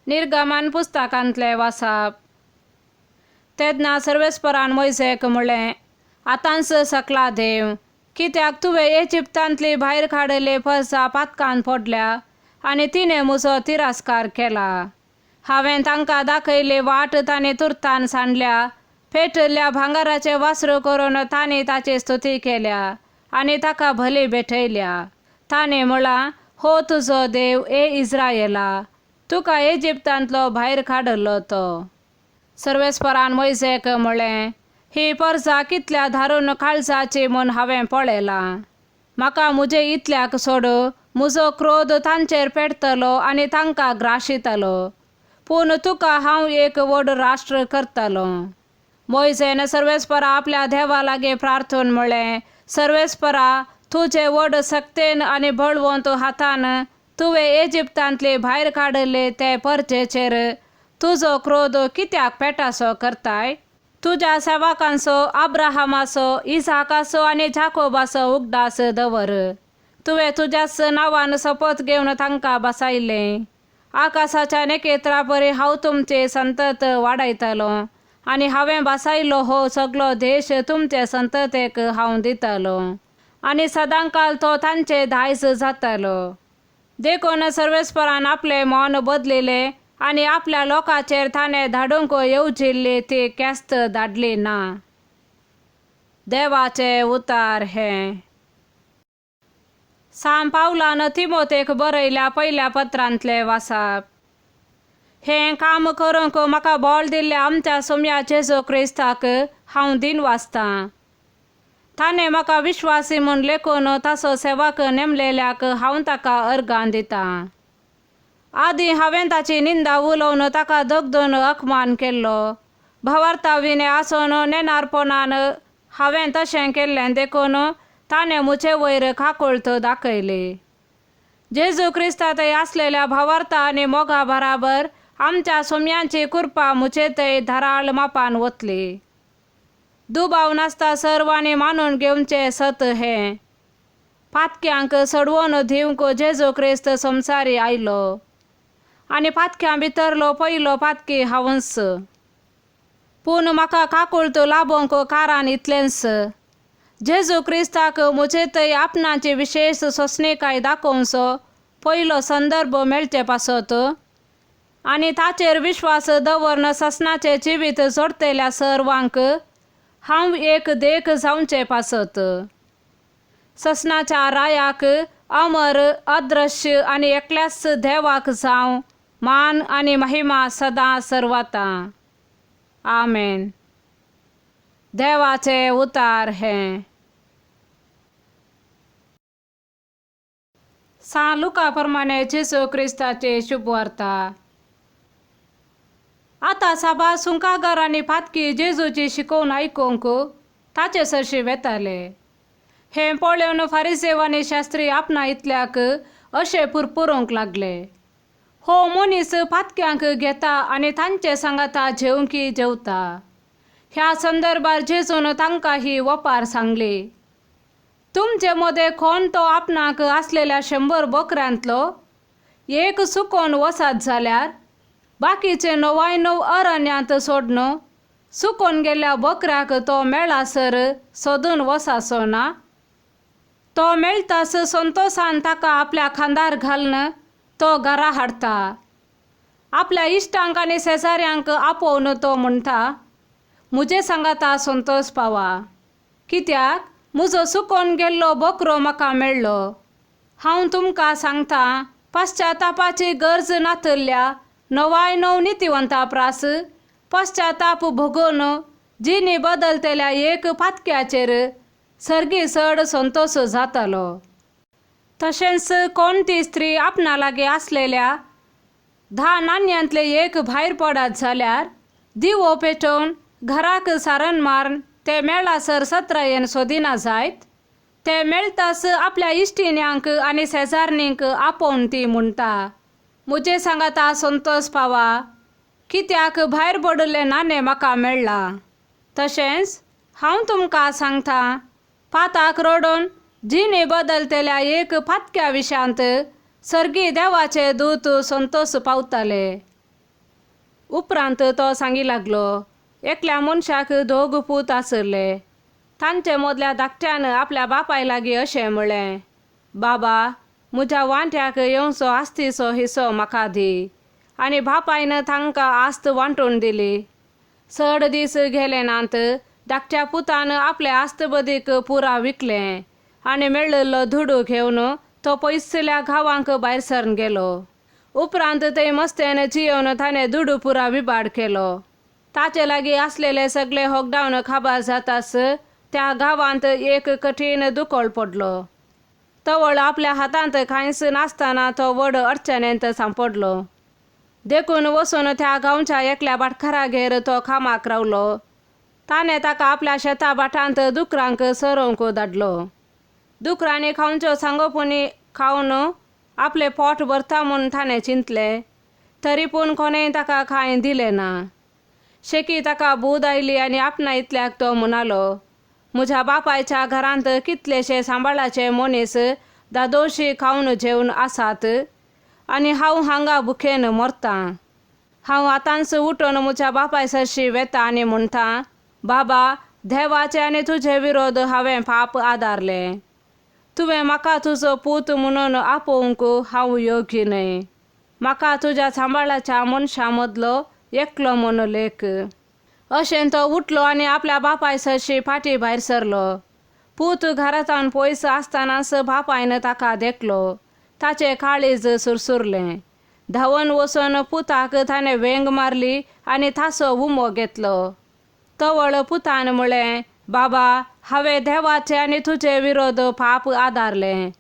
निर्गमन पुस्तकांतले वाचप. तेन्ना सर्वेस्परान मोयसेक म्हणलें, आतांच सकला देव, कित्याक तुवें इजिप्तांतली भायर काडले फळसां पातकान फोडल्या आनी तिणें म्हजो तिरस्कार केला. हांवें तांकां दाखयली वाट तांणी तुर्तान सांडल्या. पेटयल्ल्या भांगराचे वासरू करून तांणी ताची स्तुती केल्या आनी ताका भली भेटयल्या. तांणी म्हळां, हो तुजो देव ए इस्रायेला, तुका इजिप्तांतलो भायर काडलो तो. सर्वेस्परान मोयसेक म्हणलें, ही परसां कितल्या धारून काळजाची म्हूण हांवें पळयलां. म्हाका म्हजे इतल्याक सोडू, म्हजो क्रोध तांचेर पेटतलो आनी तांकां ग्राशितलो. पूण तुका हांव एक व्हड राष्ट्र करतलो. मोयसेन सर्वेस्परा आपल्या देवा लागीं प्रार्थून म्हणलें, सर्वेस्परा, तुजे व्हड सक्तेन आनी बळवंत हातान तुवें इजिप्तांतली भायर काडले ते परजेचेर तुजो क्रोध कित्याक पेटासो करताय? तुज्या सेवकांचो अब्राहमाचो, इसाकाचो आनी जाकोबाचो उगडास दवर. तुवें तुज्याच नांवान शपथ घेवन तांकां बसयलें. आकाशाच्या नखेत्रा परी हांव तुमची संतत वाडयतलो आनी हांवें बसयलो हो सगळो देश तुमचे संततेक हांव दितलो आनी सदांकाल तो तांचे दायज जातलो. देखून सर्वेस्परान आपले मन बदलिले आनी आपल्या लोकांचेर ताणें धाडूंक येवजिल्ली ती केस्त धाडली ना. देवाचे उतार हे. सांत पावलान तिमोथेक बरयल्या पयल्या पत्रांतले वाचप. हें काम करूंक म्हाका बळ दिल्ल्या आमच्या सोम्या जेजू क्रिस्ताक हांव दिनवासतां. ताणें म्हाका विश्वासी म्हूण लेखून ताचो सेवक नेमलेल्याक हांव ताका अर्गां दितां. आदीं हांवें ताची निंदा उलोवन ताका दगदून अपमान केल्लो. भावार्थाविने आसून नेनारपणान हांवें तशें केल्लें देखून ताणें म्हजे वयर काकुळट दाखयली. जेजू क्रिस्तांतय आसलेल्या भावार्था आनी मोगा बराबर आमच्या सोम्यांची कृपा म्हजे थंय धराळ मापान वतली. दुबाव नासता सर्वांनी मानून घेवचें सत हें. पातक्यांक सडवून दिवंक जेजू क्रिस्त संवसारी आयलो आनी पातक्यां भितरलो पयलो पातकी हांवूच. पूण म्हाका काकुळट लाबोंक कारण इतलेंच, जेजू क्रिस्ताक म्हजे थंय आपणाची विशेष सोंसणीकाय दाखोवचो पयलो संदर्भ मेळचे पासत आनी ताचेर विश्वास दवरून ससनाचें जिवीत जोडतेल्या सर्वांक हांव एक देख जावचें पासत. ससनाच्या रायाक अमर, अदृश्य आनी एकल्याच देवाक जावं मान आनी महिमा सदां सर्वतां. आमेन. देवाचे उतार हे. सांत लुका प्रमाणे जेजू क्रिस्ताचे शुभ वार्ता. आतां सभा सुंकागर आनी पातकी जेजूची शिकोवन आयकूंक ताचे सरशी वेताले. हें पळोवन फारिसेव आनी शास्त्री आपणा इतल्याक अशें पुरपुरूंक लागले. हो मनीस पातक्यांक घेता आनी तांचे सांगाता जेवंकी जेवता. ह्या संदर्भार जेजून तांकां ही वपार सांगली. तुमचे मदें कोण तो आपणाक आसलेल्या 100 बकऱ्यांतलो एक सुकोवन वसात जाल्यार बाकीचे 99 अरण्यांत सोडून सुकोवन गेल्ल्या बकऱ्याक तो मेळासर सोदून वसाचो ना? तो मेळटास संतोषान ताका आपल्या खांदार घालून तो घरा हाडटा. आपल्या इश्टांक आनी शेजाऱ्यांक आपोवन तो म्हणटा, म्हजे सांगाता संतोष पावा, कित्याक म्हजो सुकोवन गेल्लो बकरो म्हाका मेळ्ळो. हांव तुमकां सांगतां, पश्चातापाची गरज नातल्ल्या 99 नितिवंता प्रास पश्चाताप भोगून जिणी बदलतेल्या एक पातक्याचेर सर्गी चड संतोश जातलो. तशेंच कोणती स्त्री आपणा लागीं आसलेल्या 10 नाण्यांतले एक भायर पडत जाल्यार दिवो पेटोवन घराक सारण मारून ते मेळासर सत्रयेन सोदिना जायत. ते मेळटास आपल्या इश्टिण्यांक आनी शेजारणींक आपोवन ती म्हणटा, म्हजे सांगाता संतोष पावा, कित्याक भायर पडले नाणे म्हाका मेळ्ळा. तशेंच हांव तुमकां सांगतां, पाताक रडून जिणे बदलतेल्या एक पातक्या विशांत सर्गी देवाचे दूत संतोष पावतले. उपरांत तो सांगी लागलो, एकल्या मनशाक 2 पूत आसले. तांचे मदल्या धाकट्यान आपल्या बापाय लागीं अशें म्हळें, बाबा, म्हज्या वांट्याक येवचो आस्तीचो हिस्सो म्हाका दी. आनी बापायन तांकां आस्त वांटून दिली. चड दीस गेले नात धाकट्या पुतान आपले आस्तबदीक पुरा विकलें आनी मेळिल्लो धुडू घेवन तो पयसल्या गांवांक भायर सरून गेलो. उपरांत ते मस्तेन जियोन ताणें धुडू पुरा विबाड केलो. ताचे लागीं आसलेले सगळे होकडावन खाबार जाताच त्या गांवांत एक कठीण दुकोळ पडलो. तवळ आपल्या हातांत कांयच नासतना तो व्हड अडचणेंत सांपडलो. देखून वचून त्या गांवच्या एकल्या भाटकारागेर तो कामाक रावलो. ताणें ताका आपल्या शेता भाटांत दुकरांक सरोवंक धाडलो. दुकरांनी खावच्यो सांगोपणी खावन आपले पोट भरता म्हूण ताणें चिंतलें, तरी पूण कोणेंय ताका कांय दिलें ना. शेकी ताका बूद आयली आनी आपणा इतल्याक तो म्हणालो, म्हज्या बापायच्या घरांत कितलेशे सांबाळाचे मनीस दादोशी खावन जेवन आसात आनी हांव हांगा भुकेन मरतां. हांव आतांच उठून म्हज्या बापाय सरशी वेता आनी म्हणटा, बाबा, देवाचे आनी तुजे विरोध हांवें पाप आदारले. तुवें म्हाका तुजो पूत म्हणून आपोवंक हांव योग्य न्हय. म्हाका तुज्या सांबाळाच्या मनशां मदलो एकलो म्हूण लेख. अशें तो उठलो आनी आपल्या बापाय सरशी फाटीं भायर सरलो. पूत घरांतावन पयस आसतनाच बापायन ताका देखलो. ताचें काळीज सुरसुरलें. धांवन वचून पुताक ताणें वेंग मारली आनी ताचो उमो घेतलो. तवळ पुतान म्हळें, बाबा, हांवें देवाचे आनी तुजे विरोध पाप आदारलें.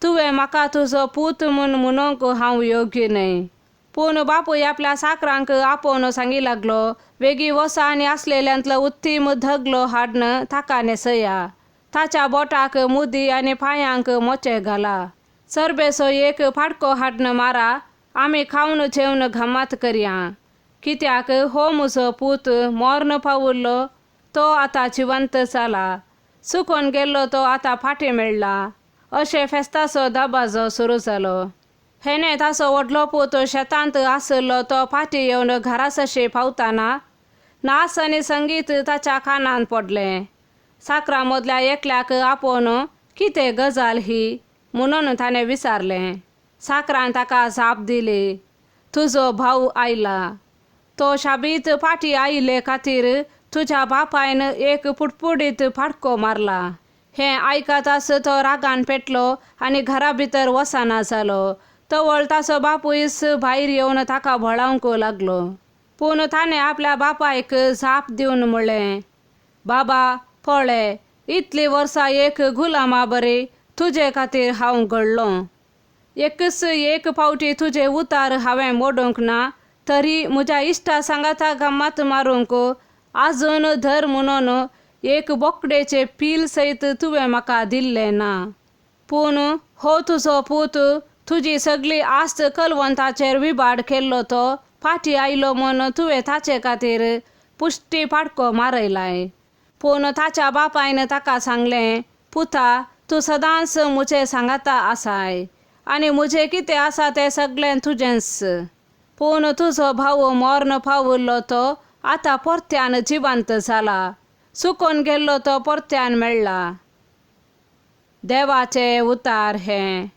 तुवें म्हाका तुजो पूत म्हूण म्हणूंक हांव योग्य न्हय. पूण बापूय आपल्या साकरांक आपोवन सांगी लागलो, वेगीं वचा आनी आसलेल्यांतलो उत्तीम धगलो हाडून ताका न्हेसया. ताच्या बोटाक मुदी आनी पांयांक मोचे घाला. चरबेचो एक फाटको हाडून मारा. आमी खावन जेवन घमात करया. कित्याक हो म्हजो पूत मरण पावुल्लो तो आतां जिवंत जाला. चुकोन गेल्लो तो आतां फाटीं मेळ्ळा. अशें फेस्ताचो दबाजो सुरू जालो. हेणे ताचो व्हडलो पूत शेतांत आसलो तो फाटीं येवन घरा सशी पावतना नाच आनी संगीत ताच्या कानान पडलें. साकरा मदल्या एकल्याक आपोवन कितें गजाल ही म्हणून ताणें विचारलें. साकरान ताका जाप दिली, तुजो भाऊ आयला. तो शाबीत फाटीं आयिल्ले खातीर तुज्या बापायन एक पुडपुडीत फाटको मारला. हें आयकताच तो रागान पेटलो आनी घरा भितर वचना जालो. तवळ ताचो बापूयस भायर येवन ताका भळावंक लागलो. पूण ताणें आपल्या बापायक जाप दिवन म्हळें, बाबा, पळय, इतलीं वर्सां एक गुलामा बरी तुजे खातीर हांव घडलों. एकच एक फावटी तुजे उतार हांवें मोडूंक ना, तरी म्हज्या इश्टा सांगाता गम्मत मारूंक आजून धर म्हणून एक बोकडेचे पील सयत तुवें म्हाका दिल्लें ना. पूण हो तुजो पूत तुजी सगळी आस्त कलवंताचेर विबाड केल्लो तो फाटीं आयलो म्हूण तुवें ताचे खातीर पुश्टी फाटको मारयलाय. पूण ताच्या बापायन ताका सांगलें, पुता, तूं सदांच म्हजे सांगाता आसाय आनी म्हजें कितें आसा तें सगळें तुजेंच. पूण तुजो भाऊ मरण पावुल्लो तो आतां परत्यान जिवंत जाला. चुकोन गेल्लो तो परत्यान मेळ्ळा. देवाचे उतार हें.